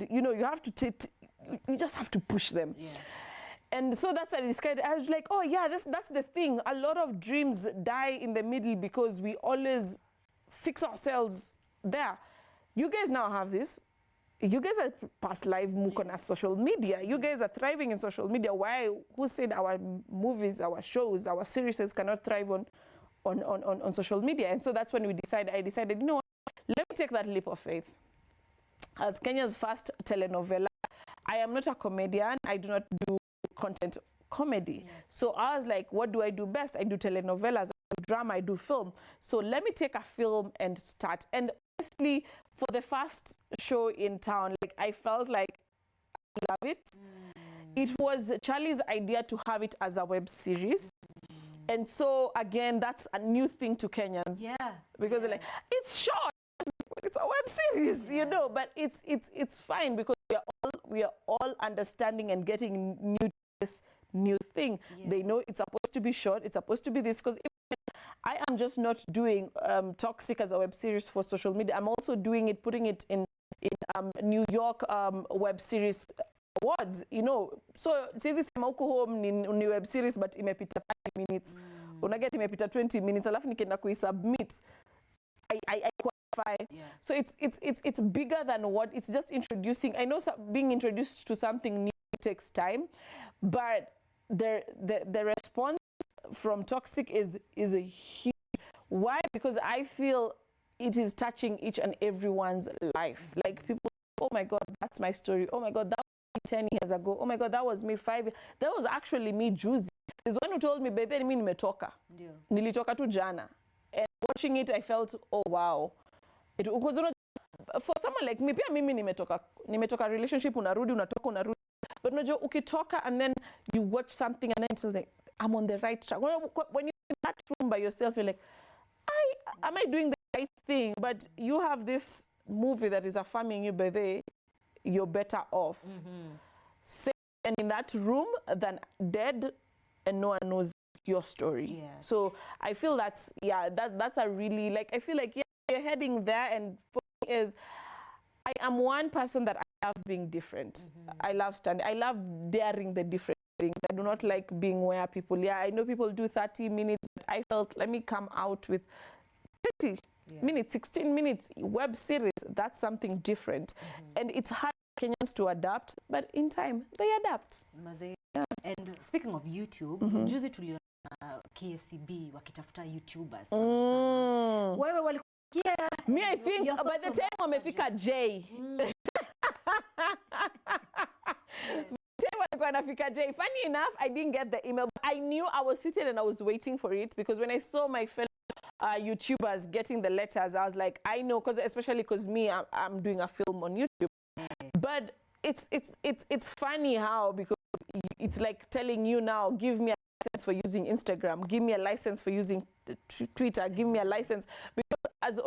you know, you have to you just have to push them. Yeah. And so that's what I decided. I was like, oh yeah, that's the thing. A lot of dreams die in the middle because we always fix ourselves there. You guys now have this. You guys are past live mukona social media. You guys are thriving in social media. Why? Who said our movies, our shows, our series cannot thrive on social media? And so that's when I decided, you know what? Let me take that leap of faith. As Kenya's first telenovela, I am not a comedian. I do not do content comedy. Yeah. So I was like, what do I do best? I do telenovelas, I do drama, I do film. So let me take a film and start. And honestly, for the first show in town, like, I felt like I love it. It was Charlie's idea to have it as a web series. And so again, that's a new thing to Kenyans. Yeah. Because they're like, it's short, it's a web series, you know, but it's fine because we are all understanding and getting this new thing. Yeah. They know it's supposed to be short, it's supposed to be this, because I am just not doing Toxic as a web series for social media. I'm also doing it, putting it in New York web series awards, you know. So sisi sema huko home ni web series but imepita 5 minutes. Unaget imepita 20 minutes alafu nikienda kuisubmit I qualify. Yeah. So it's bigger than what it's just introducing. I know being introduced to something new takes time, but the response from Toxic is a huge. Why? Because I feel it is touching each and everyone's life. Like people, oh my God, that's my story. Oh my God, that was me 10 years ago. Oh my God, that was me 5 years. That was actually me juicy. There's one who told me, but then nimetoka. Nilitoka tu jana. And watching it, I felt, oh wow. It was for someone like me, pia mimi nimetoka relationship, unarudi. But unajua ukitoka and then you watch something and then it's like, I'm on the right track. When you're in that room by yourself, you're like, am I doing the right thing? But you have this movie that is affirming you, but you're better off. And in that room than dead and no one knows your story. Yeah. So I feel that's a really, like, I feel like, yeah, you're heading there, and for me is, I am one person that I love being different. I love standing. I love daring the different things. I do not like being where people, I know people do 30 minutes, but I felt, let me come out with 30 minutes, 16 minutes, web series. That's something different. And it's hard for Kenyans to adapt, but in time, they adapt. Yeah. And speaking of YouTube, juzi tuliona KFCB wakitafuta YouTubers. Wewe walikuwa me, I think by the time wamefika J. Funny enough, I didn't get the email, but I knew I was sitting and I was waiting for it, because when I saw my fellow YouTubers getting the letters, I was like, I know, especially because me, I'm doing a film on YouTube. But it's funny how, because it's like telling you now, give me a license for using Instagram, give me a license for using Twitter, give me a license, because as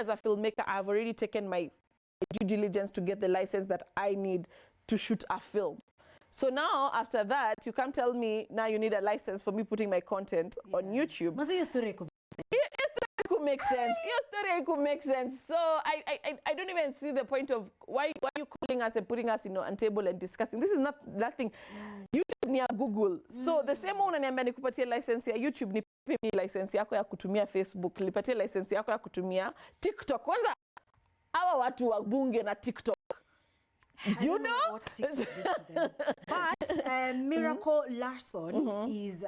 a filmmaker, I've already taken my due diligence to get the license that I need to shoot a film. So now, after that, you can't tell me now you need a license for me putting my content on YouTube. But your story could make sense. Your story could make sense. So I don't even see the point of why you calling us and putting us on table and discussing. This is nothing. YouTube near Google. So the same one unaniambia nikupatie license ya YouTube, nipe mi license yako ya kutumia Facebook, nipatie license yako ya kutumia TikTok. Kwanza hawa watu wa bunge na TikTok. You know what TikTok did to them. But Miracle Larson is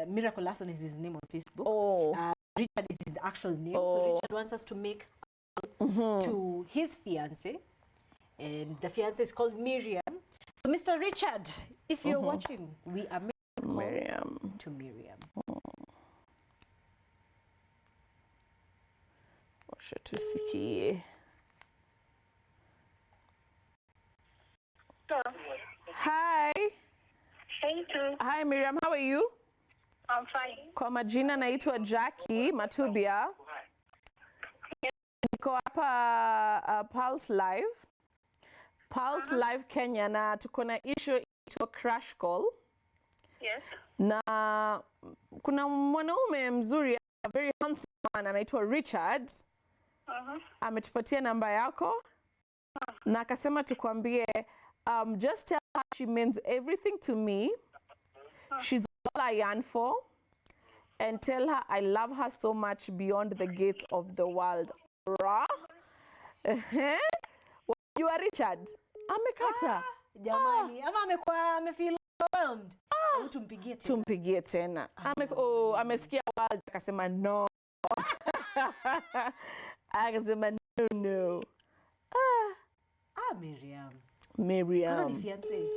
Miracle Larson is his name on Facebook. Richard is his actual name. So Richard wants us to make to his fiance, and the fiance is called Miriam. So Mr. Richard, if you're watching, we are Miriam to Miriam. Tusikie. Hi. Thank you. Hi Miriam, how are you? I'm fine. Kwa majina naitwa Jackie Matubia. Niko hapa Pulse Live. Pulse Live Kenya na tuko na issue inaitwa crash call. Yes. Na kuna mwanaume mzuri, a very handsome man anaitwa Richard. Ametupatia namba yako. Na akasema tukwambie, just tell her she means everything to me. She's all I yearn for. And tell her I love her so much beyond the gates of the world. Ra? You are Richard? Amekata. Jamani, ama amefeel overwhelmed. Tumpigie tena. Tumpigie tena. Amesikia world akasema no. Akasema no. Miriam. Miriam. Ni fiancé.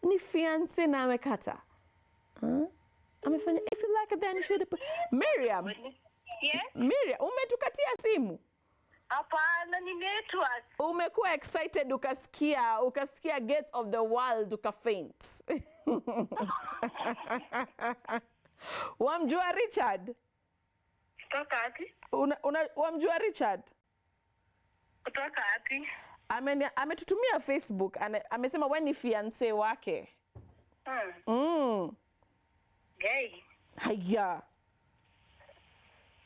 Ni fiancé na amekata. Amefanya, if you like it then you should put... Miriam. Yes? Miriam, umetukatia simu. Hapana, ni network. Umekuwa excited ukasikia gates of the world ukafaint. Wamjua Richard? Kutoka wapi? Wamjua Richard? Kutoka wapi? Ametutumia Facebook, amesema wewe ni fiancé wake. Gay. Haya.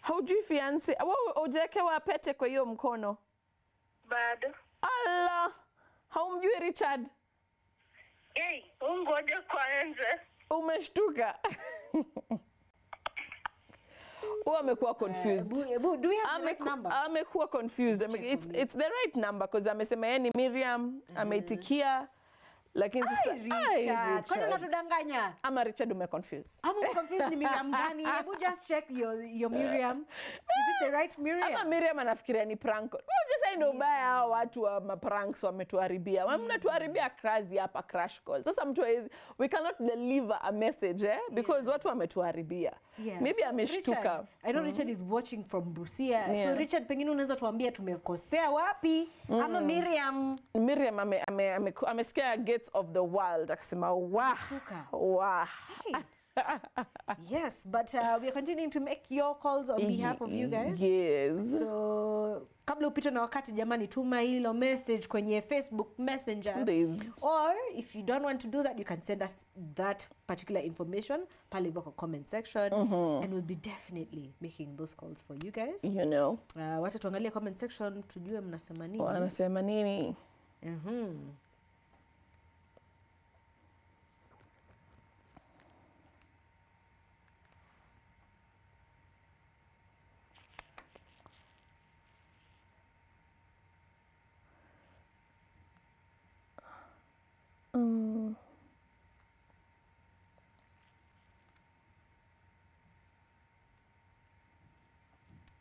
Haujui fiancé? Wewe hujawekewa pete kwa hiyo mkono? Bado. Allah. Haumjui Richard? Gay, ungoje kwanza. Umeshtuka. Amekuwa confused. Do we have the right number? Amekuwa confused. It's the right number because amesema yeye ni Miriam, ameitikia. Lakini sasa Richard, kwani unatudanganya? Ama Richard umeconfused. Ama confused ni Miriam gani? Hebu just check your Miriam. Is it the right Miriam? Ama Miriam anafikiria ni prank. Sasa ndio baya hao watu wa mapranks wametuharibia. Mnatuharibia kazi hapa crash call. Sasa mtu we cannot deliver a message because watu wametuharibia. Maybe ameshtuka. I know Richard is watching from Busia. So Richard, pengine unaweza tuambia tumekosea wapi? Ama Miriam amesikia gates of the world akasema wah. Yes, but we are continuing to make your calls on behalf of you guys. Yes. So kabla upite na wakati jamani, tuma hilo message kwenye Facebook Messenger. Please. Or if you don't want to do that, you can send us that particular information pale kwa comment section, and we'll be definitely making those calls for you guys. You know. Wacha tuangalie comment section tujue mnasema nini. Wanasema nini?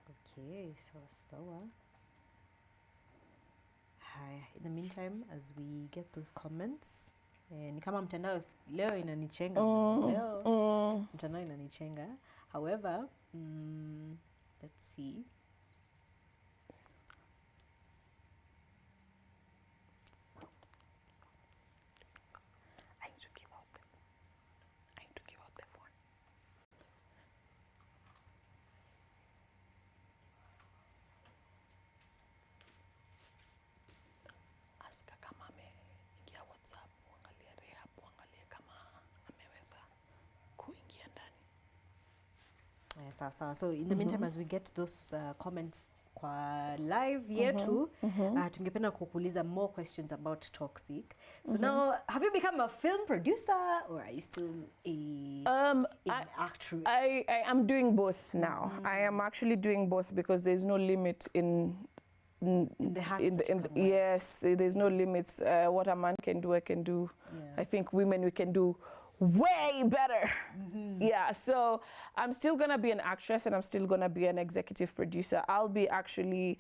Okay, so hi. In the meantime, as we get those comments, ni kama mtandao leo inanichenga. Leo mtandao inanichenga. However, let's see. I need to give out the phone. Aska kama ameingia WhatsApp, angalia Rehab, angalia kama ameweza kuingia ndani. So in the meantime, as we get those comments kwa live yetu, tungependa kukuuliza more questions about Toxic. So now, have you become a film producer or are you still an actress? I am doing both now. I am actually doing both because there's no limit in yes, there's no limits. What a man can do, I can do. I think women, we can do way better. Yeah, so I'm still gonna be an actress and I'm still gonna be an executive producer. I'll be actually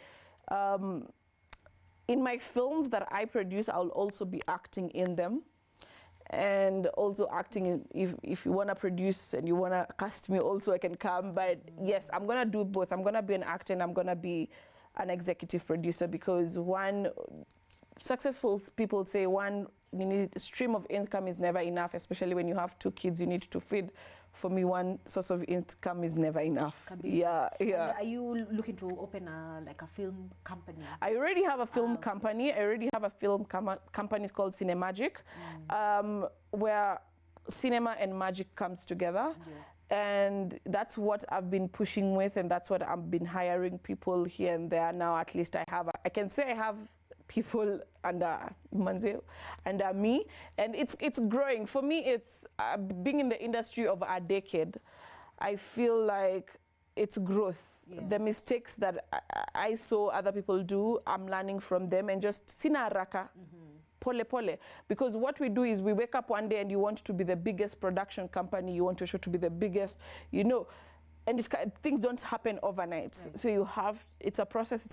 in my films that I produce, I'll also be acting in them. and also acting. If you want to produce and you want to cast me also, I can come. But yes, I'm going to do both. I'm going to be an actor and I'm going to be an executive producer, because successful people say stream of income is never enough, especially when you have 2 kids you need to feed. For me, one source of income is never enough. Yeah. And are you looking to open like a film company? I already have a film company. I already have a film company called Cinemagic, where cinema and magic comes together. And that's what I've been pushing with, and that's what I've been hiring people here and there. Now at least I can say I have people under Manze, under me, and it's growing. For me, it's being in the industry of a decade. I feel like it's growth. Yeah. The mistakes that I saw other people do, I'm learning from them, and just sina raka. Pole pole, because what we do is we wake up one day and you want to be the biggest production company, you want your show to be the biggest, and things don't happen overnight. Right. So you have, it's a process,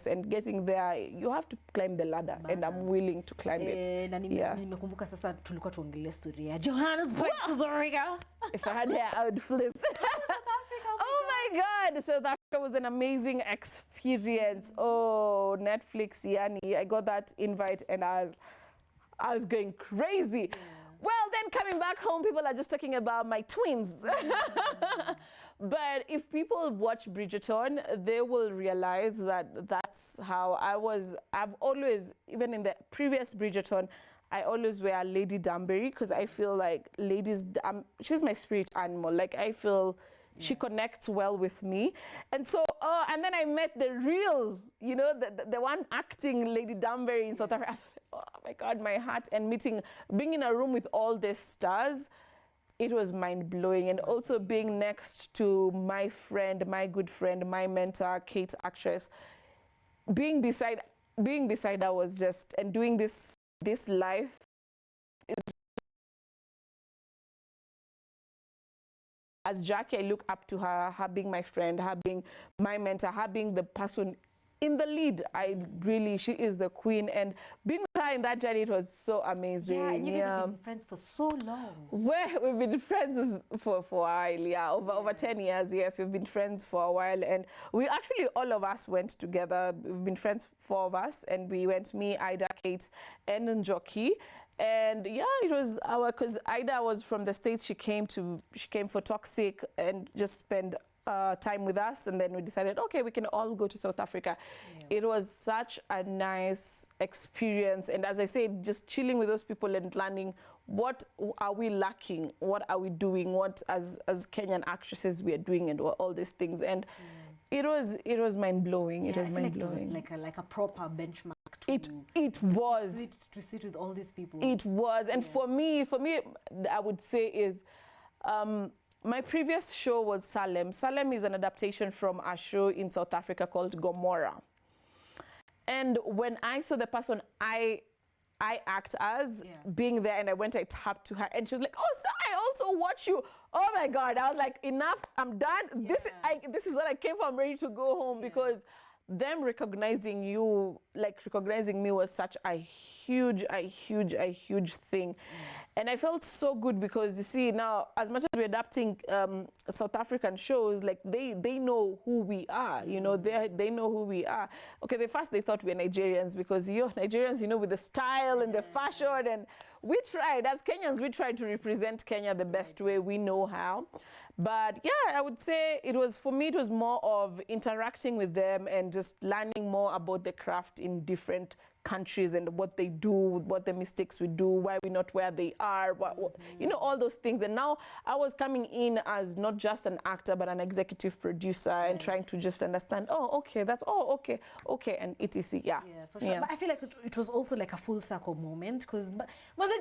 and getting there, you have to climb the ladder, and I'm willing to climb it. Nimekumbuka sasa tulikuwa tuongelee story ya Johannesburg, South Africa. If I had hair, I would flip. Oh my God, South Africa was an amazing experience. Oh, Netflix, Yani, I got that invite and I was going crazy. Yeah. Well, then coming back home, people are just talking about my twins. But if people watch Bridgerton, they will realize that that's how I was. I've always, even in the previous Bridgerton, I always wear Lady Danbury, because I feel like she's my spirit animal. Like, I feel she connects well with me. And so, and then I met the real, the one acting Lady Danbury in South Africa. I was like, oh my God, my heart. And being in a room with all these stars, it was mind-blowing. And also being next to my friend, my good friend, my mentor, Kate, actress, being beside her was just, and doing this life is. As Jackie, I look up to her being my friend, her being my mentor, her being the person in the lead. She is the queen, and being with her in that journey, it was so amazing. Yeah, and you guys have been friends for so long. We've been friends for a while, over 10 years, yes. We've been friends for a while, and we actually, all of us went together. We've been friends, 4 of us, and we went, me, Ida, Kate, and Njoki. And yeah, it was because Ida was from the States. She came for Toxic and just spend time with us, and then we decided, okay, we can all go to South Africa. Yeah. It was such a nice experience, and as I said, just chilling with those people and learning what are we lacking, what are we doing, what as Kenyan actresses we are doing, and all these things. And it was mind-blowing. Yeah, it was mind-blowing. Like a proper benchmark. It was to sit with all these people. It was, and for me, I would say is, my previous show was Salem. Salem is an adaptation from a show in South Africa called Gomorrah. And when I saw the person I act as being there, and I tapped to her, and she was like, "Oh, sir, I also watch you." Oh my God! I was like, "Enough! I'm done. Yeah. This is what I came for. I'm ready to go home," because them recognizing me was such a huge thing. And I felt so good, because you see, now as much as we're adapting South African shows, like they know who we are, they know who we are. Okay, they thought we were Nigerians, because Nigerians, with the style and the fashion, and we tried, as Kenyans, we tried to represent Kenya the best way we know how. But yeah, I would say for me, it was more of interacting with them and just learning more about the craft in different countries and what they do, what the mistakes we do, why we're not where they are, all those things. And now I was coming in as not just an actor, but an executive producer, and trying to just understand, okay, and etc. Yeah, for sure. Yeah. But I feel like it was also like a full circle moment, because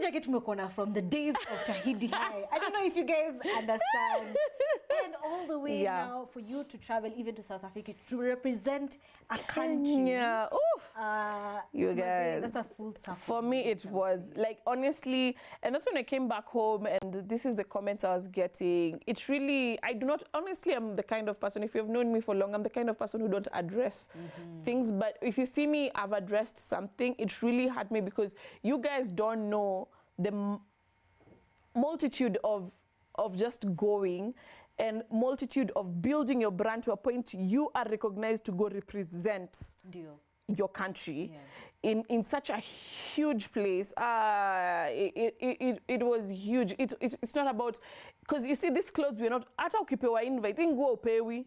Jackie tumekona from the days of Tahidi High. I don't know if you guys understand. And all the way now for you to travel even to South Africa to represent a country. Yeah. You guys, that's a full circle. For me, it was like, honestly, and that's when I came back home, and this is the comments I was getting. It's really, I'm the kind of person, if you've known me for long, I'm the kind of person who don't address things. But if you see me, I've addressed something. It really hurt me, because you guys don't know the multitude of just going and multitude of building your brand to a point you are recognized to go represent your country in such a huge place. It was huge. It's not about, because you see, these clothes, we're not, hata ukipewa invite, ingo upewi.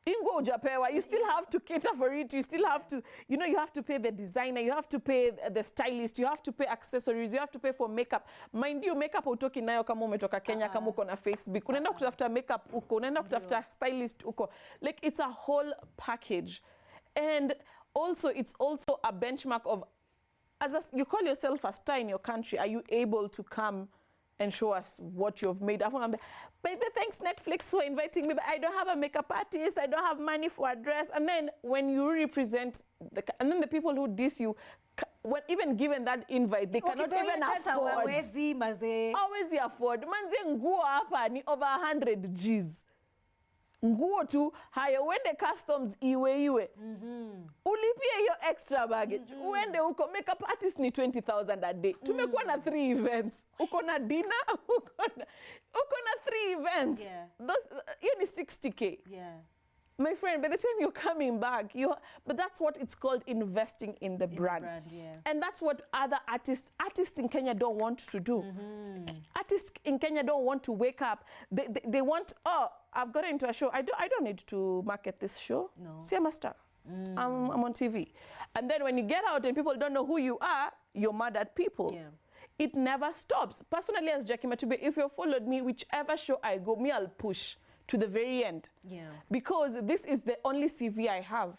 Ingo ujapewa, you still have to cater for it. You still have to, you know, you have to pay the designer, you have to pay the stylist, you have to pay accessories, you have to pay for makeup. Mind you, makeup utoki nayo kama umetoka Kenya, kama uko na Facebook. Unaenda kutafuta makeup uko, unaenda kutafuta stylist uko. Like, it's a whole package. And also, it's also a benchmark of, you call yourself a star in your country, are you able to come and show us what you've made? Baby, thanks Netflix for inviting me, but I don't have a makeup artist, I don't have money for a dress. And then when you represent, and then the people who diss you, when even given that invite, they cannot even afford. Always afford. Manze nguo hapa ni over 100 G's. Nguo tu, haya uende customs iwe. Ulipie hiyo extra baggage. Uende uko, makeup artist ni 20,000 a day. Tumekuwa na 3 events. Uko na dinner, uko na 3 events. You need 60K. My friend, by the time you're coming back, but that's what it's called, investing in the brand. And that's what other artists in Kenya don't want to do. Artists in Kenya don't want to wake up. They want, oh, I've got into a show. I don't need to market this show. No. See, I'm a star. I'm on TV. And then when you get out and people don't know who you are, you're mad at people. It never stops. Personally, as Jackie Matubia, if you followed me, whichever show I go, I'll push to the very end. Because this is the only CV I have.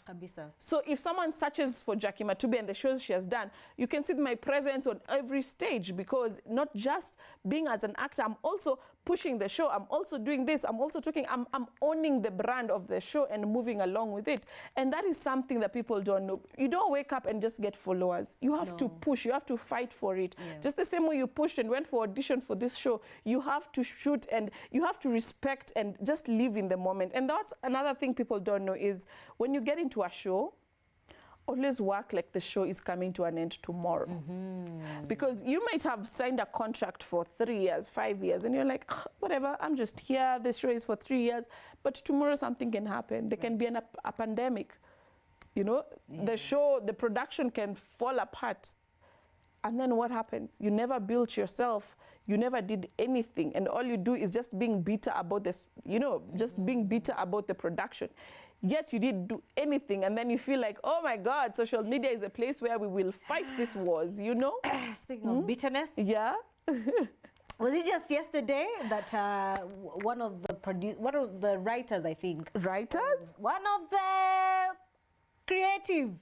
So if someone searches for Jackie Matubia and the shows she has done, you can see my presence on every stage, because not just being as an actor, I'm also pushing the show, I'm also doing this, I'm also talking, I'm owning the brand of the show and moving along with it. And that is something that people don't know. You don't wake up and just get followers. You have to push, you have to fight for it. Just the same way you pushed and went for audition for this show, you have to shoot and you have to respect and just live in the moment. And that's another thing people don't know is when you get into a show, always work like the show is coming to an end tomorrow. Because you might have signed a contract for 3 years, 5 years, and you're like, whatever, I'm just here, this show is for 3 years, but tomorrow something can happen. There can be a pandemic, you know, the show, the production can fall apart. And then what happens? You never built yourself, you never did anything, and all you do is just being bitter about this, you know, just being bitter about the production. Yet you didn't do anything, and then you feel like, oh my God, social media is a place where we will fight these wars, you know? Speaking of bitterness. Was it just yesterday that one of the writers, I think. Writers? One of the creatives.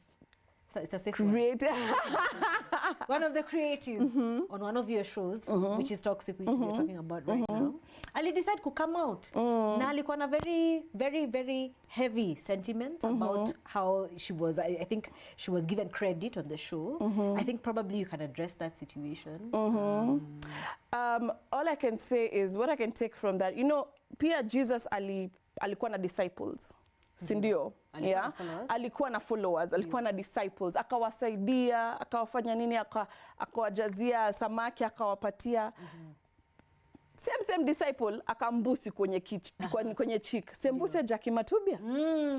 So it's a safe creative. One of the creatives on one of your shows, which is Toxic, which we're talking about right now, Ali decided to come out. Na alikuwa na very, very, very heavy sentiment about how she was, I think she was given credit on the show. I think probably you can address that situation. All I can say is, what I can take from that, you know, Pia Jesus alikuwa na disciples. Sindio? Alikuwa na followers, alikuwa na disciples, akawasaidia, akawafanya nini, akawajazia samaki, akawapatia. Same disciple akambusi kwenye chick. Sembuse Jackie Matubia.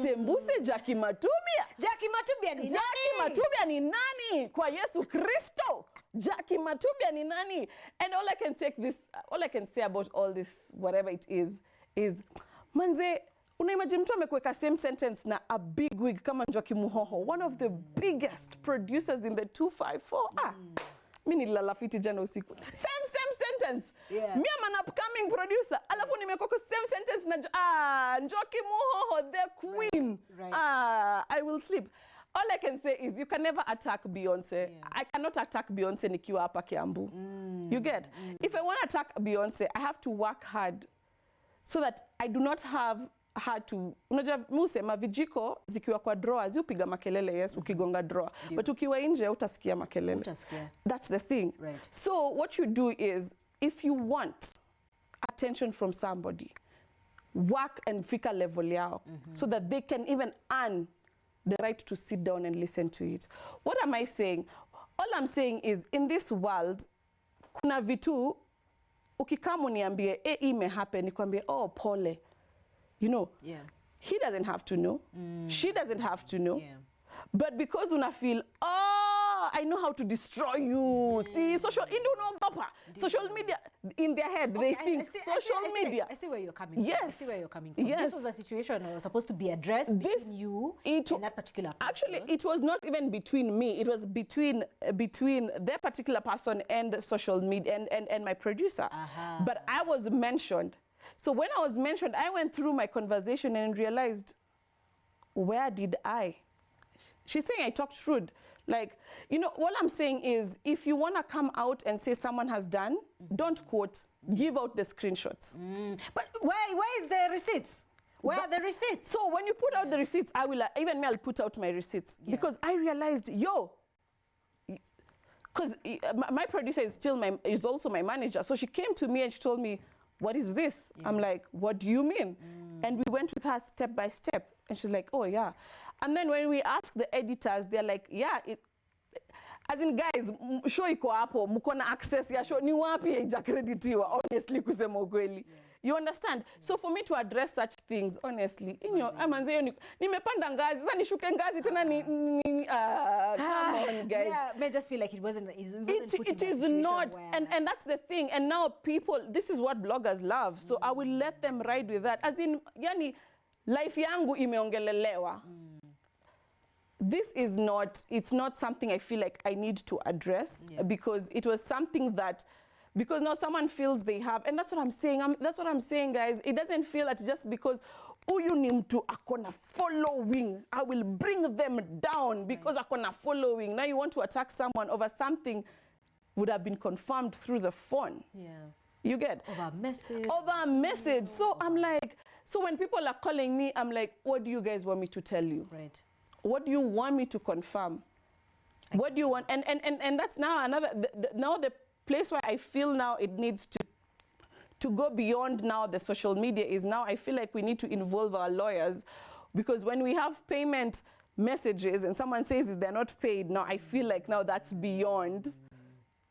Sembuse Jackie Matubia. Jackie Matubia ni nani? Jackie Matubia ni nani? Kwa Yesu Kristo. Jackie Matubia ni nani? And all I can say about all this, whatever it is manze, unaimagine mtu amekuweka same sentence na a big wig kama Jackie Muhoho, one of the biggest producers in the 254. Mimi nilala fiti jana usiku. Same sentence. Me am an upcoming producer. Alafu nimekuweka same sentence na Jackie Muhoho, the queen. I will sleep. All I can say is you can never attack Beyonce. I cannot attack Beyonce nikiwa hapa Kiambu. You get? If I want to attack Beyonce, I have to work hard so that I do not have hard to, unajua musema vijiko zikiwa kwa drawer ziupiga makelele, yes, ukigonga drawer, but ukiwa nje utasikia makelele. That's the thing. So what you do is, if you want attention from somebody, work and fika level yao so that they can even earn the right to sit down and listen to it. What am I saying? All I'm saying is, in this world, kuna vitu ukikama uniambie imehappen nikwambie oh pole, you know. Yeah. He doesn't have to know. She doesn't have to know. Yeah. But because una feel, oh, I know how to destroy you. See, social media in their head, they think social media. I see where you're coming from. Yes. I see where you're coming from. Yes. This was a situation that was supposed to be addressed between you and that particular person. Actually, it was not even between me. It was between their particular person and social media and my producer. But I was mentioned. So when I was mentioned, I went through my conversation and realized, where did I? She's saying I talked rude. Like, you know, what I'm saying is, if you want to come out and say someone has done, don't quote, give out the screenshots. But where is the receipts? Where are the receipts? So when you put out the receipts, I will, even me, I'll put out my receipts. Yeah. Because I realized, because my producer is also my manager. So she came to me and she told me, what is this? Yeah. I'm like, what do you mean? And we went with her step by step. And she's like, oh, yeah. And then when we ask the editors, they're like, yeah, as in guys, show iko hapo, mkona access ya show, ni wapi haijakreditiwa, honestly kusema ukweli. You understand? So for me to address such things, honestly, amanze nimepanda ngazi, sasa nishuke ngazi tena come on guys. Yeah, I just feel like it wasn't it is not, and that's the thing. And now people, this is what bloggers love. So I will let them ride with that. As in, yani, life yangu imeongelelewa. This is not, it's not something I feel like I need to address because it was something that, because now someone feels they have, and that's what I'm saying. That's what I'm saying, guys. It doesn't feel that just because uyu ni mtu akona following, I will bring them down because akona following. Now you want to attack someone over something would have been confirmed through the phone. Yeah. You get? Over a message. Over a message. So I'm like, so when people are calling me, I'm like, what do you guys want me to tell you? Right. What do you want me to confirm? What do you want? And that's now another, now the place where I feel now it needs to go beyond now the social media is now I feel like we need to involve our lawyers, because when we have payment messages and someone says they're not paid, now I feel like now that's beyond.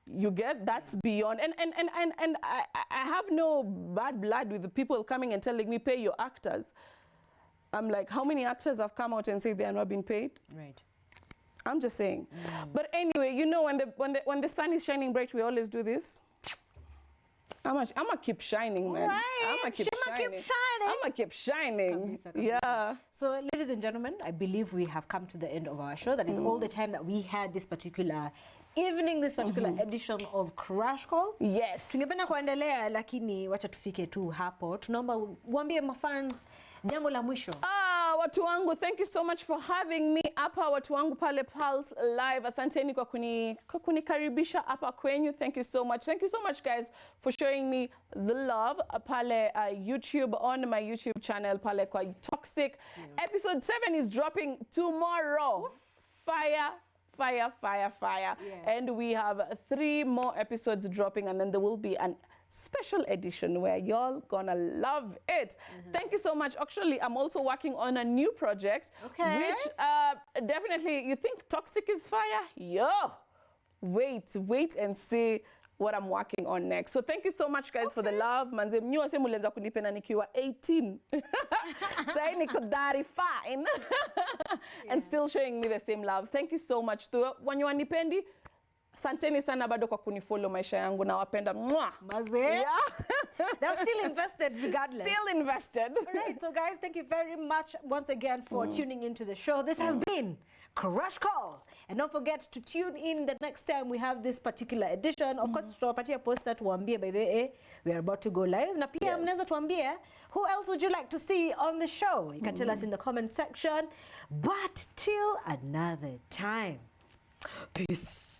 You get? That's beyond. And I have no bad blood with the people coming and telling me pay your actors. I'm like, how many actors have come out and say they are not being paid? Right. I'm just saying. But anyway, you know, when the sun is shining bright, we always do this. I'm gonna keep shining, man. Right. I'm gonna keep shining. I'm gonna keep shining. Yeah. So, ladies and gentlemen, I believe we have come to the end of our show. That is all the time that we had this particular evening, this particular edition of Crash Call. Yes. Tungependa kuendelea, lakini wacha tufike tu hapo. Tunaomba uambie mafans jambo la mwisho. Watu wangu, thank you so much for having me hapa. Watu wangu pale Pulse Live, asanteni kwa kunikaribisha hapa kwenyu. Thank you so much. Thank you so much, guys, for showing me the love pale YouTube, on my YouTube channel pale kwa Toxic. Episode 7 is dropping tomorrow. Fire. Yeah. And we have 3 more episodes dropping, and then there will be an special edition where y'all gonna love it. Thank you so much. Actually, I'm also working on a new project, which definitely, you think Toxic is fire? Yo, wait and see what I'm working on next. So thank you so much, guys, for the love. Manze mnyo ase mulenza kunipenda nikiwa 18. Say niko dari fine. And still showing me the same love. Thank you so much. Wanyo wanipendi, santeni sana bado kwa kunifollow maisha yangu na wapenda. Maze. Yeah. They're still invested regardless. Still invested. All right, so guys, thank you very much once again for tuning into the show. This has been Crash Call. And don't forget to tune in the next time we have this particular edition. Of course, tutawapatia poster tuambie, by the way, we are about to go live. Na pia mnaweza tuambie, who else would you like to see on the show? You can tell us in the comment section. But till another time, peace.